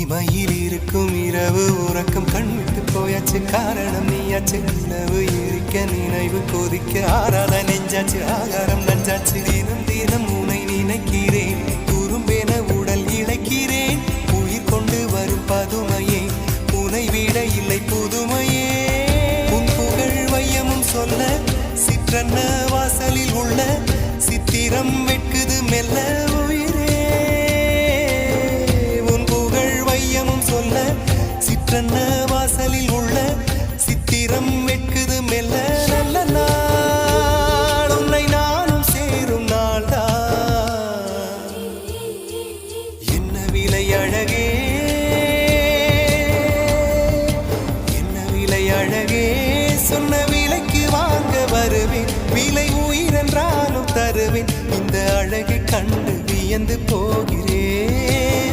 இமையில் இருக்கும் இரவு உறக்கம் கண்விட்டு போயாச்சு காரணம் நீயாச்சு நிலவு எரிக்க நினைவு கொதிக்க ஆறாத நெஞ்சாச்சு ஆகாரம் நஞ்சாச்சு தினம் தினம் உனை நினைக்கிறேன் குறும்பென உடல் இழைக்கிறேன் உயிர் கொண்டு வரும் பதுமையே உனை விட இல்லை புதுமையே உன் புகழ் வையமும் சொல்ல சிற்றன்ன வாசலில் உள்ள சித்திரம் வெட்குது மெல்ல உயிரே உன் புகழ் வையமும் சொல்ல சிற்றன்ன வாசலில் உள்ள சித்திரம் வெட்குது மெல்ல நல்ல நாள் உன்னை நானும் சேரும் நாள்தான் என்ன விலை அழகே என்ன விலை அழகே சொன்ன விலைக்கு வாங்க வருவேன் விலை உயிரென்றாலும் தருவேன் இந்த அழகை கண்டு வியந்து போகிறேன்